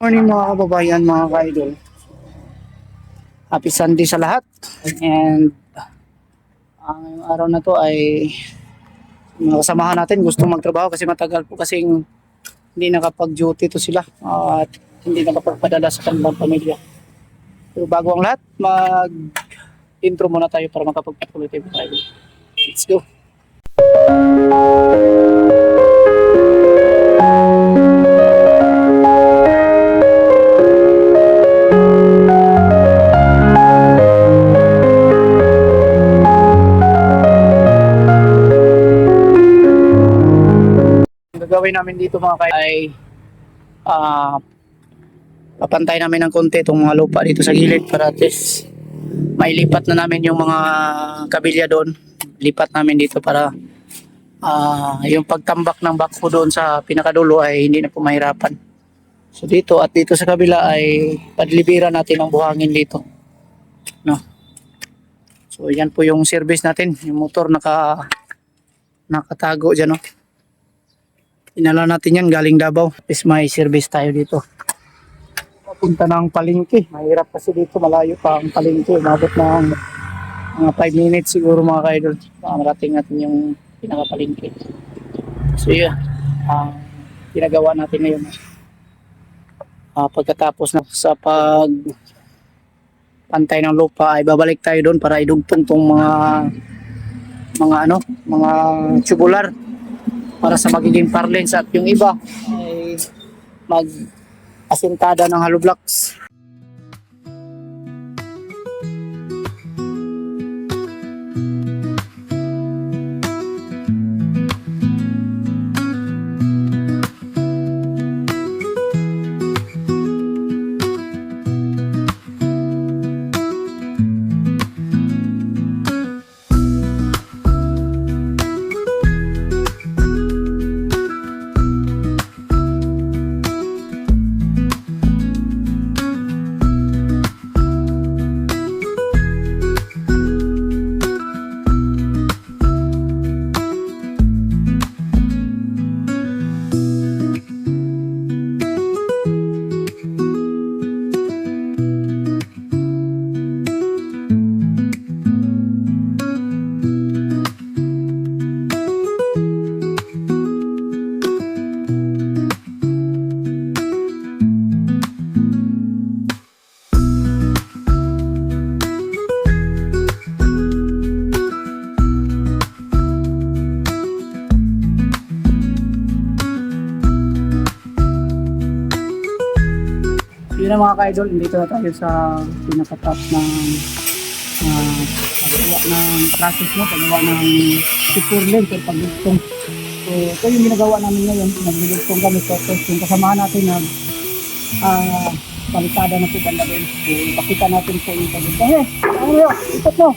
Morning mga kababayan, mga ka-idol. Happy Sunday sa lahat. And ang araw na to ay mga kasamahan natin gustong magtrabaho kasi matagal po kasing hindi nakapag-duty to sila at hindi nakapagpadala sa kanilang pamilya. Pero bago ang lahat, mag-intro muna tayo para makapagpatuloy tayo. Let's go. Gagawin namin dito mga ay papantay namin ng konti itong mga lupa dito sa gilid para at least mailipat na namin yung mga kabilya doon. Lipat namin dito para yung pagtambak ng backhoe doon sa pinakadulo ay hindi na po mahirapan. So dito at dito sa kabila ay padlibiran natin ang buhangin dito, no? So yan po yung service natin, yung motor nakatago dyan, no? Inala natin yan galing Davao. Is may service tayo dito. Papunta ng palengke. Mahirap kasi dito, malayo pa ang palengke. Umabot ng mga 5 minutes siguro mga ka-idol. Marating natin yung pinakapalengke. So yeah, ginagawa natin ngayon. Pagkatapos na sa pantay ng lupa ay babalik tayo doon para idugtong tong mga tubular para sa magiging parlens at yung iba ay mag-asintada ng hollow blocks. Yun na mga ka-idol, dito na tayo sa pinakatap ng paggawa ng process mo, paggawa ng supurlen o pagdugtong. So ito yung ginagawa namin ngayon, nagdugtong kami sa yung kasamahan natin na palitada na po banda din. So ipakita natin po yung pagdugtong. Ano yun? Ikot mo!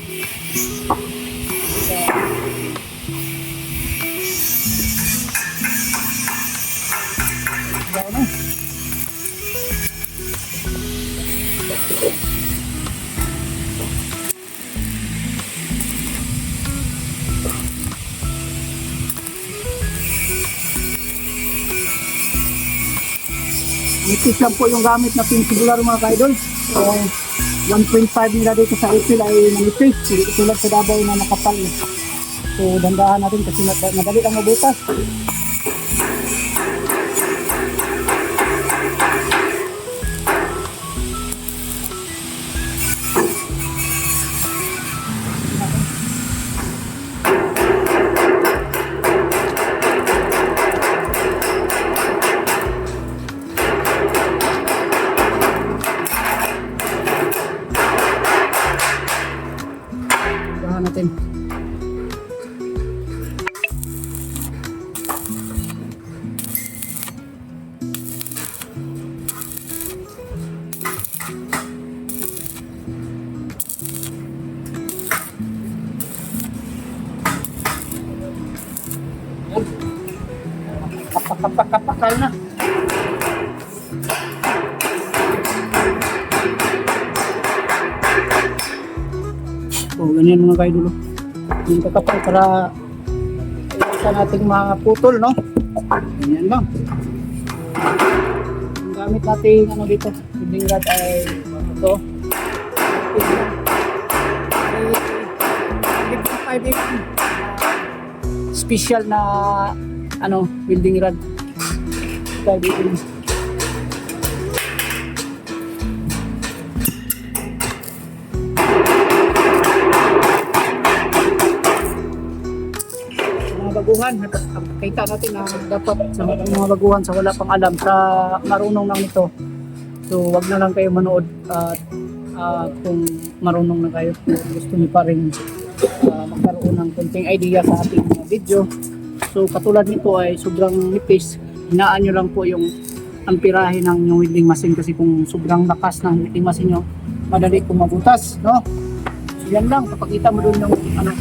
Nipis lang po yung gamit na pintubular mga ka-idol. 1.5 nila dito sa April ay manipis. Tulad sa Davao na nakapal. So dandahan natin kasi madali lang mabutas. Natin. Kapakal na. So, ganyan mga kaidolo. Yung kakapal para isa nating mga putol, no? Ganyan lang. gamit natin ano dito, building rod ay ito. Ay, 5mm. Special na ano, building rod. 5mm. Baguhan, kita natin na dapat sa mga baguhan sa wala pang alam sa marunong lang nito. So wag na lang kayo manood at kung marunong na kayo, gusto niyo pa rin magkaroon ng konting idea sa ating mga video. So katulad nito ay sobrang nipis, hinaan nyo lang po yung amperahe ng yung welding machine kasi kung sobrang lakas ng welding machine nyo, madali kong mabutas, no? So yan lang, kapakita mo dun yung ano,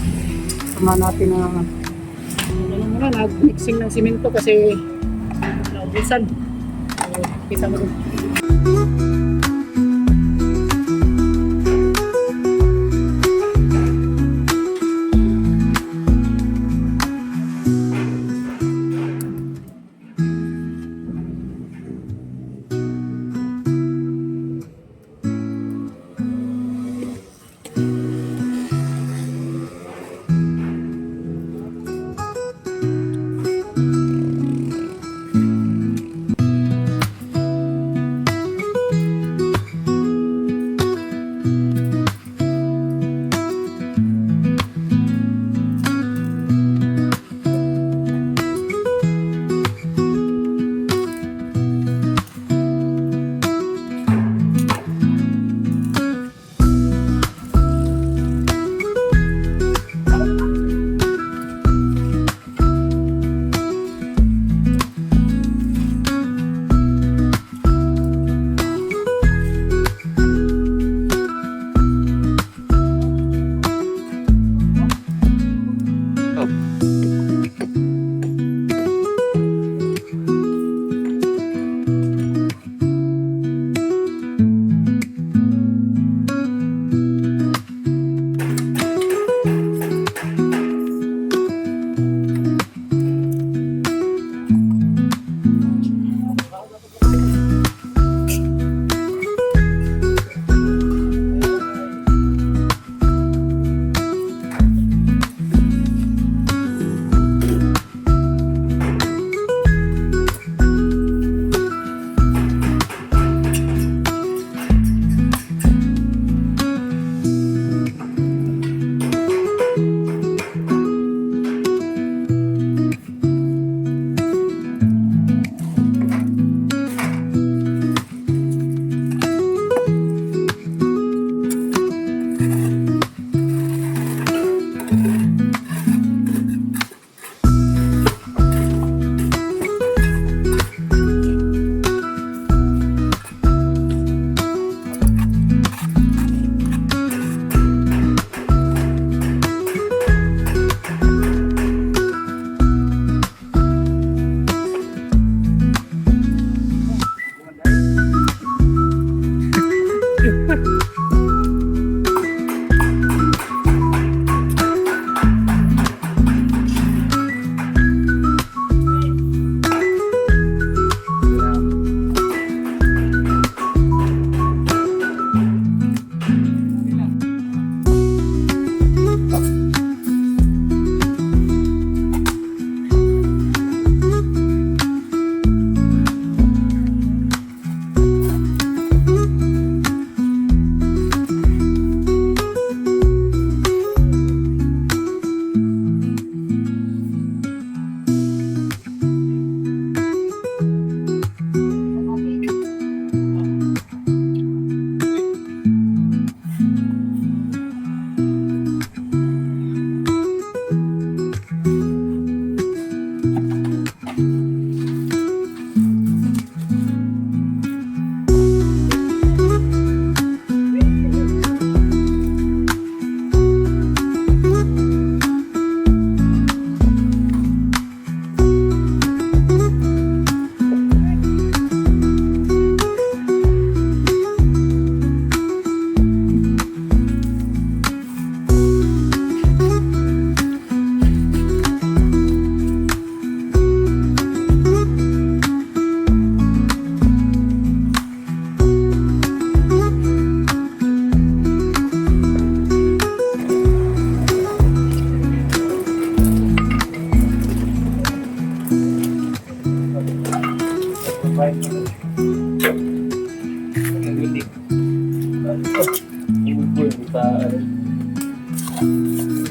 sama natin na muna nag-mixing ng simento kasi naubusan. So, kita mo dun.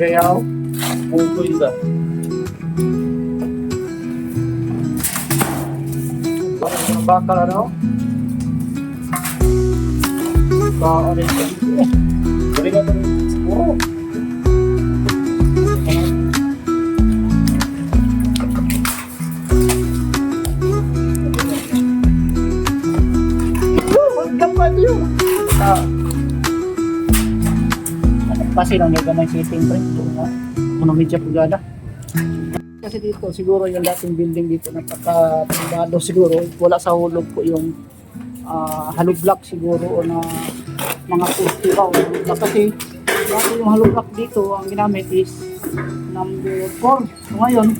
sayaw. Bukoy ba? Bakal ano? Ka-orange. Balik ka ito. Oo. Gampang yun. Kasi lang may gamay sitting pre. Kung medyo pagada. Kasi dito siguro yung dating building dito napaka-privado siguro. Wala sa hulog po yung hollow block siguro o na mga poste ba o hollow block. Kasi dati yung hollow block dito ang ginamit is number 4. So ngayon,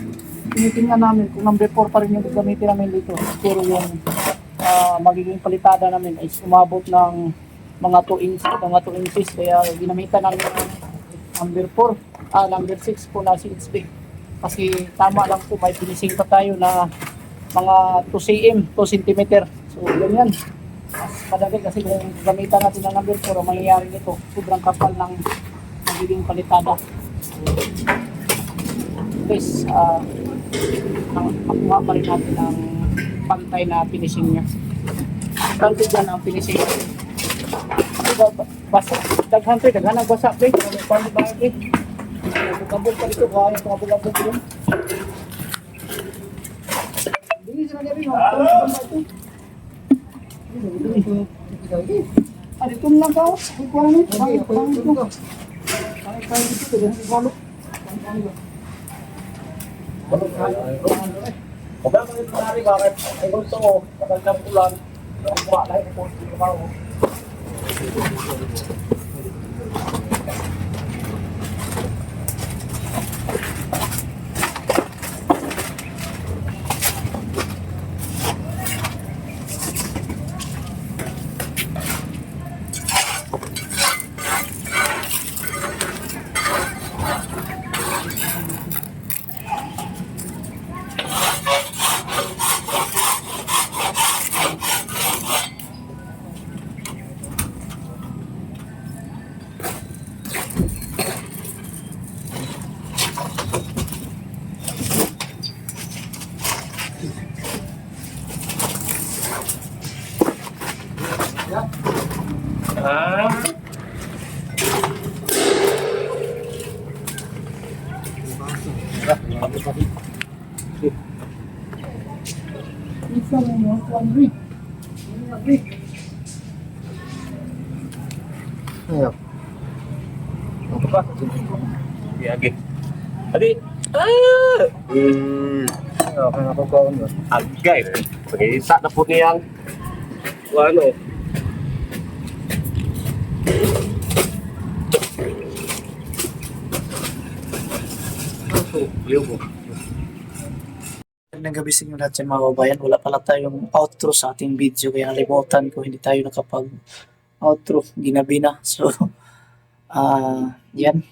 tinitingnan namin kung number 4 pa rin yung gagamitin namin dito. Siguro yung magiging palitada namin ay umabot ng mga 2 inches kaya ginamitan namin ng number 4 number 6 po na CHP kasi tama lang po may finishing pa tayo na mga 2 cm 2 cm so ganyan mas madali kasi kung gamitan natin ng number 4 ang mangyayari nito sobrang kapal ng magiging palitada so guys makuha pa rin natin ang pantay na finishing niya. Tanto dyan ang finishing niya. Basa, daghan ang basa pre. Paano ba pre? Kabul pa dito, kaya kabul-abul yun. Hindi sila na rin, dito lang ka, kukuha mo. Kaya dito, dito. Wala mo yung panari bakit ay gusto ko kapag ulan wala na yung post ko ba mo. Isa mo mo, 1 week. Ayo. Apa pa? Agi. Adi. Ayo, kaya ako ko ano. Agay. Pag-isa na po niyang ano. Magandang gabi sa inyo lahat sa mga kababayan. Wala pala tayong outro sa ating video kaya nalimutan ko hindi tayo nakapag-outro. Ginabi na. So, yan.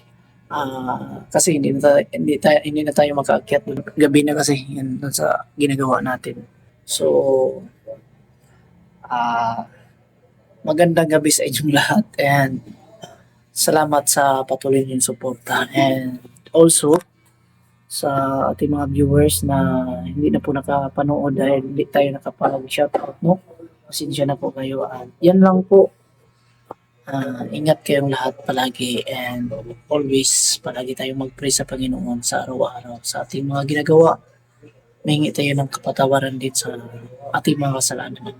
Kasi hindi na tayo makaakyat. Gabi na kasi yan sa ginagawa natin. So, magandang gabi sa inyong lahat and salamat sa patuloy niyong suporta and also sa ating mga viewers na hindi na po nakapanood dahil hindi tayo nakapag-shoutout mo. Pasensya na po kayo. Yan lang po. Ingat kayong lahat palagi and always palagi tayong mag-pray sa Panginoon sa araw-araw sa ating mga ginagawa. Mahingi tayo ng kapatawaran din sa ating mga kasalanan.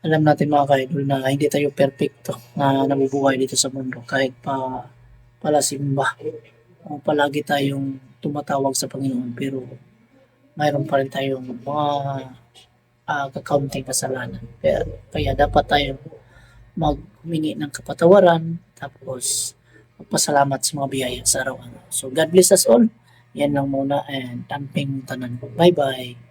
Alam natin mga ka-idol na hindi tayo perfecto na nabubuhay dito sa mundo kahit pa palasimba. Palagi tayong tumatawag sa Panginoon pero mayroon pa rin tayong mga kakaunting kasalanan. Kaya dapat tayong magmingi ng kapatawaran tapos magpasalamat sa mga biyaya sa araw-araw. So God bless us all. Yan lang muna and tamping tanan. Bye-bye.